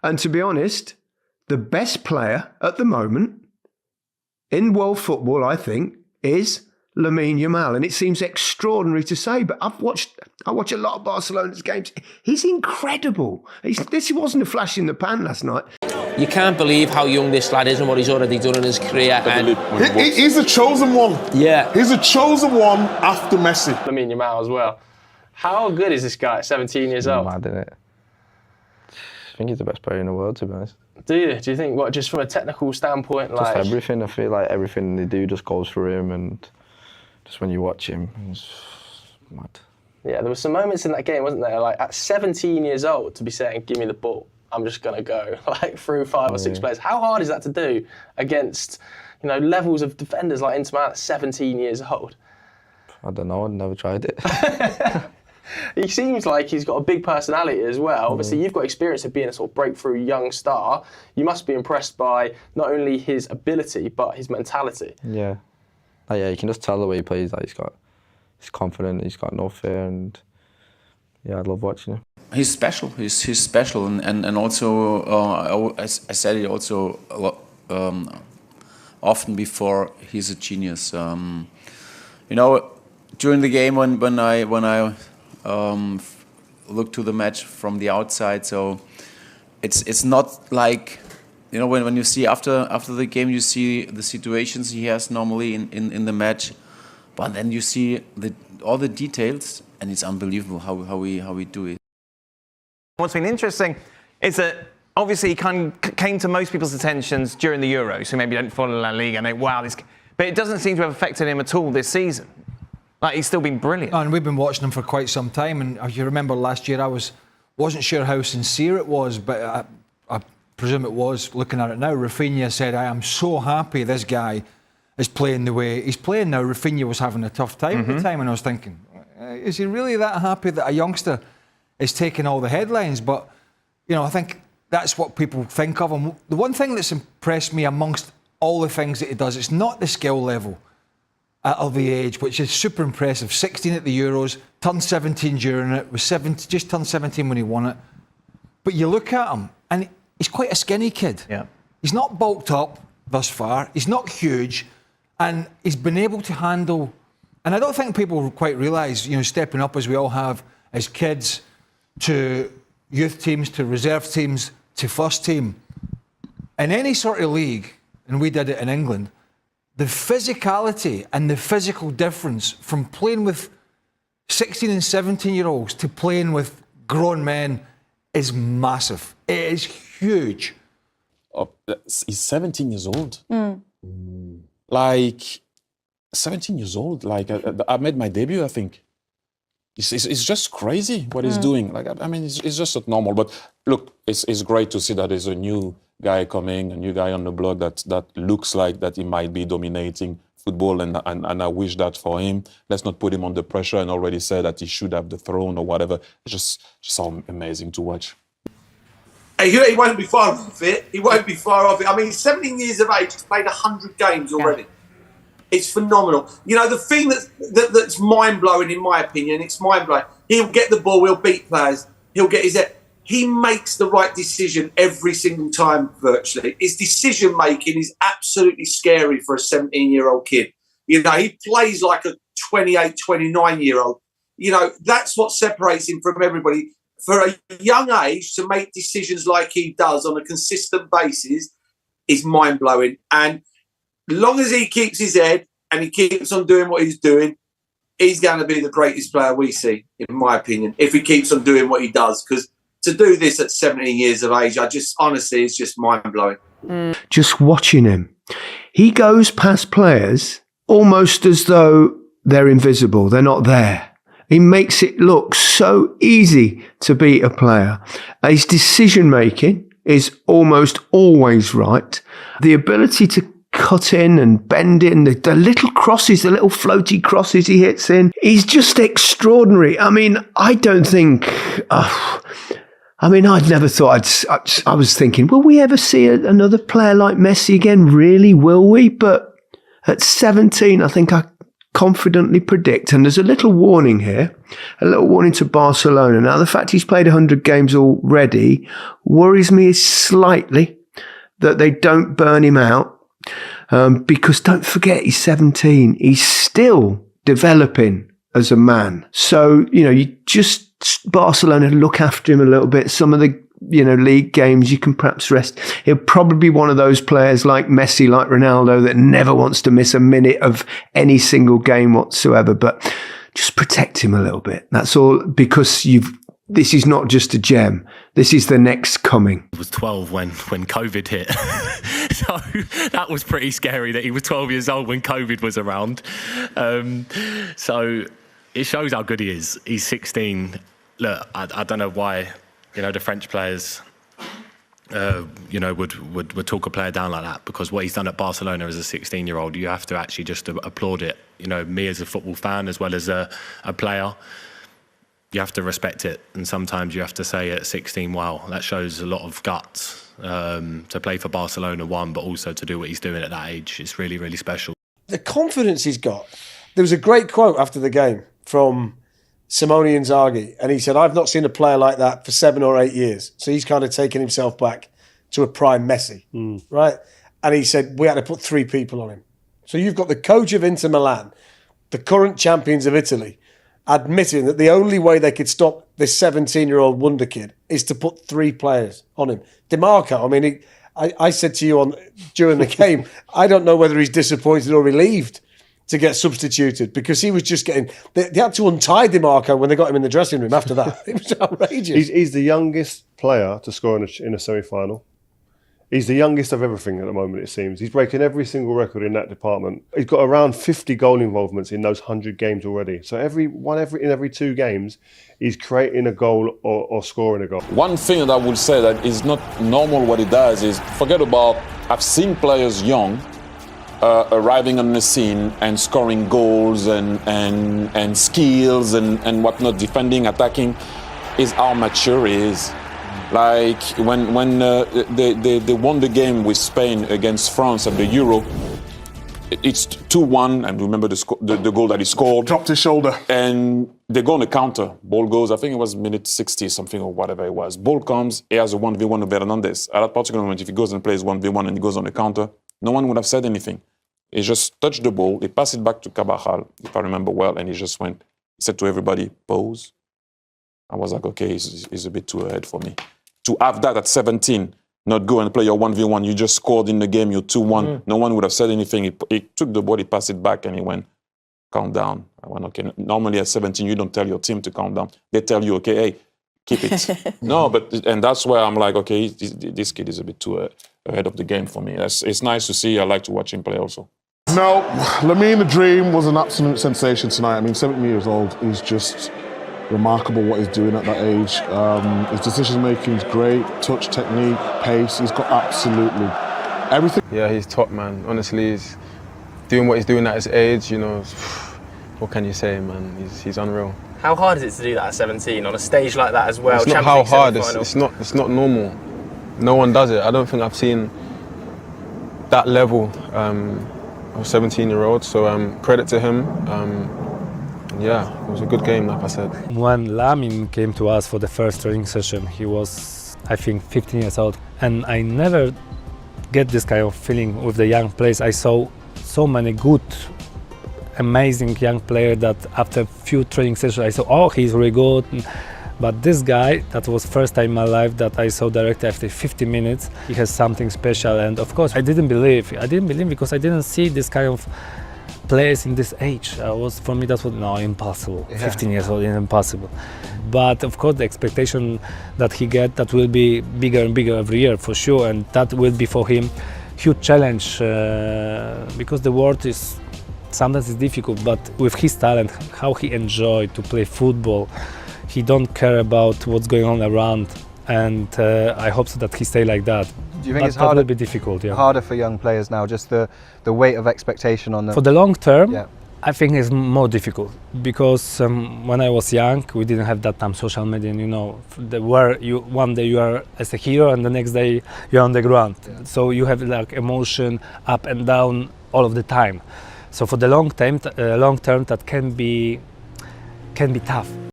And to be honest, the best player at the moment in world football, I think, is Lamine Yamal. And it seems extraordinary to say, but I watch a lot of Barcelona's games. He's incredible. This wasn't a flash in the pan last night. You can't believe how young this lad is and what he's already done in his career. And he's a chosen one. Yeah. He's a chosen one after Messi. Lamine Yamal as well. How good is this guy at 17 years old? Mad, isn't it? I think he's the best player in the world, to be honest. Do you? Do you think, what, just from a technical standpoint? Just everything. I feel like everything they do just goes through him, and just when you watch him, it's mad. Yeah, there were some moments in that game, wasn't there? Like, at 17 years old, to be saying, give me the ball, I'm just going to go, like, through 5 or 6 players. How hard is that to do against, you know, levels of defenders like Inter Milan at 17 years old? I don't know, I've never tried it. He seems like he's got a big personality as well. Obviously, you've got experience of being a sort of breakthrough young star. You must be impressed by not only his ability, but his mentality. Yeah. Yeah, you can just tell the way he plays that he's confident, he's got no fear, and yeah, I love watching him. He's special. He's special, and also I said it also a lot, often before. He's a genius. You know, during the game when I look to the match from the outside, so it's not like, you know, when you see after the game, you see the situations he has normally in the match, but then you see all the details, and it's unbelievable how we do it. What's been interesting is that obviously he came to most people's attentions during the Euros, who maybe don't follow La Liga and they, wow, this, but it doesn't seem to have affected him at all this season. Like, he's still been brilliant. And we've been watching him for quite some time, and if you remember last year, I wasn't sure how sincere it was, but I presume it was. Looking at it now, Rafinha said, I am so happy this guy is playing the way he's playing now. Rafinha was having a tough time at the time, and I was thinking, is he really that happy that a youngster is taking all the headlines? But, you know, I think that's what people think of him. The one thing that's impressed me amongst all the things that he does, it's not the skill level of the age, which is super impressive. 16 at the Euros, turned 17 during it, just turned 17 when he won it. But you look at him, and he's quite a skinny kid. Yeah. He's not bulked up thus far. He's not huge, and he's been able to handle. And I don't think people quite realise, you know, stepping up as we all have as kids to youth teams, to reserve teams, to first team. In any sort of league, and we did it in England, the physicality and the physical difference from playing with 16 and 17-year-olds to playing with grown men is massive. It is huge. He's 17 years old. Like, 17 years old. Like, I made my debut, I think. It's just crazy what he's doing. Like, I mean, it's just not normal. But look, it's great to see that there's a new guy coming, a new guy on the block that looks like that he might be dominating football, and I wish that for him. Let's not put him under pressure and already say that he should have the throne or whatever. It's just so amazing to watch. Hey, he won't be far off it. He won't be far off it. I mean, he's 17 years of age. He's played 100 games already. Yeah. It's phenomenal. You know, the thing that's mind-blowing, in my opinion, it's mind-blowing. He'll get the ball, he'll beat players, he'll get his head. He makes the right decision every single time, virtually. His decision-making is absolutely scary for a 17-year-old kid. You know, he plays like a 28, 29-year-old. You know, that's what separates him from everybody. For a young age, to make decisions like he does on a consistent basis is mind-blowing. And as long as he keeps his head and he keeps on doing what he's doing, he's going to be the greatest player we see, in my opinion, if he keeps on doing what he does. Because to do this at 17 years of age, honestly, it's just mind-blowing. Just watching him, he goes past players almost as though they're invisible, they're not there. He makes it look so easy to beat a player. His decision-making is almost always right. The ability to cut in and bend in, the little crosses, the little floaty crosses he hits in, he's just extraordinary. I mean, I don't think... I'd never thought I was thinking, will we ever see another player like Messi again? Really, will we? But at 17, I think confidently predict, and there's a little warning here, a little warning to Barcelona. Now, the fact he's played 100 games already worries me slightly that they don't burn him out, because don't forget, he's 17. He's still developing as a man. So, you just, Barcelona, look after him a little bit. Some of the league games you can perhaps rest. He'll probably be one of those players like Messi, like Ronaldo, that never wants to miss a minute of any single game whatsoever. But just protect him a little bit. That's all, because this is not just a gem. This is the next coming. He was 12 when COVID hit. So that was pretty scary that he was 12 years old when COVID was around. So it shows how good he is. He's 16. Look, I don't know why the French players, would talk a player down like that, because what he's done at Barcelona as a 16-year-old, you have to actually just applaud it. Me as a football fan, as well as a player, you have to respect it. And sometimes you have to say at 16, wow, that shows a lot of guts to play for Barcelona, one, but also to do what he's doing at that age. It's really, really special. The confidence he's got. There was a great quote after the game from Simone Inzaghi, and he said, I've not seen a player like that for 7 or 8 years. So he's kind of taken himself back to a prime Messi, right? And he said, we had to put 3 people on him. So you've got the coach of Inter Milan, the current champions of Italy, admitting that the only way they could stop this 17-year-old wonder kid is to put 3 players on him. Di Marco, I mean, I said to you during the game, I don't know whether he's disappointed or relieved to get substituted, because he was just getting... They had to untie Di Marco when they got him in the dressing room after that. It was outrageous. He's the youngest player to score in a semi-final. He's the youngest of everything at the moment, it seems. He's breaking every single record in that department. He's got around 50 goal involvements in those 100 games already. So in every 2 games, he's creating a goal or scoring a goal. One thing that I will say that is not normal what he does is, forget about, I've seen players young arriving on the scene and scoring goals and skills and whatnot, defending, attacking, is how mature he is. Like when they won the game with Spain against France at the Euro, it's 2-1, and remember the goal that he scored. Dropped his shoulder. And they go on a counter. Ball goes, I think it was minute 60 something or whatever it was. Ball comes, he has a 1v1 with Hernandez. At that particular moment, if he goes and plays 1v1 and he goes on the counter, no one would have said anything. He just touched the ball, he passed it back to Carvajal, if I remember well, and he just went, he said to everybody, pose. I was like, okay, he's a bit too ahead for me. To have that at 17, not go and play your 1v1, you just scored in the game, you're 2-1, no one would have said anything. He took the ball, he passed it back, and he went, calm down. I went, okay, normally at 17, you don't tell your team to calm down. They tell you, okay, hey, keep it. No, and that's where I'm like, okay, this kid is a bit too ahead of the game for me. It's nice to see, I like to watch him play also. No, Lamine the Dream was an absolute sensation tonight. I mean, 17 years old, he's just remarkable what he's doing at that age. His decision-making is great, touch, technique, pace, he's got absolutely everything. Yeah, he's top, man. Honestly, he's doing what he's doing at his age, what can you say, man? He's unreal. How hard is it to do that at 17 on a stage like that as well? It's not how hard, it's not normal. No one does it. I don't think I've seen that level of 17-year-old, so credit to him. Yeah, it was a good game, like I said. When Lamine came to us for the first training session, he was, I think, 15 years old. And I never get this kind of feeling with the young players. I saw so many good, amazing young players that after a few training sessions, I saw, oh, he's really good. But this guy, that was first time in my life that I saw directly after 50 minutes, he has something special. And of course, I didn't believe because I didn't see this kind of players in this age. For me, that was impossible. Yeah. 15 years old, impossible. But of course, the expectation that he get, that will be bigger and bigger every year for sure, and that will be for him huge challenge because the world is sometimes it's difficult. But with his talent, how he enjoyed to play football, he don't care about what's going on around, and I hope so that he stay like that. Do you think it's harder, that will be difficult, yeah. Harder for young players now, just the weight of expectation on them? For the long term, yeah. I think it's more difficult because when I was young, we didn't have that time social media, one day you are as a hero and the next day you're on the ground. Yeah. So you have like emotion up and down all of the time. So for the long term, that can be tough.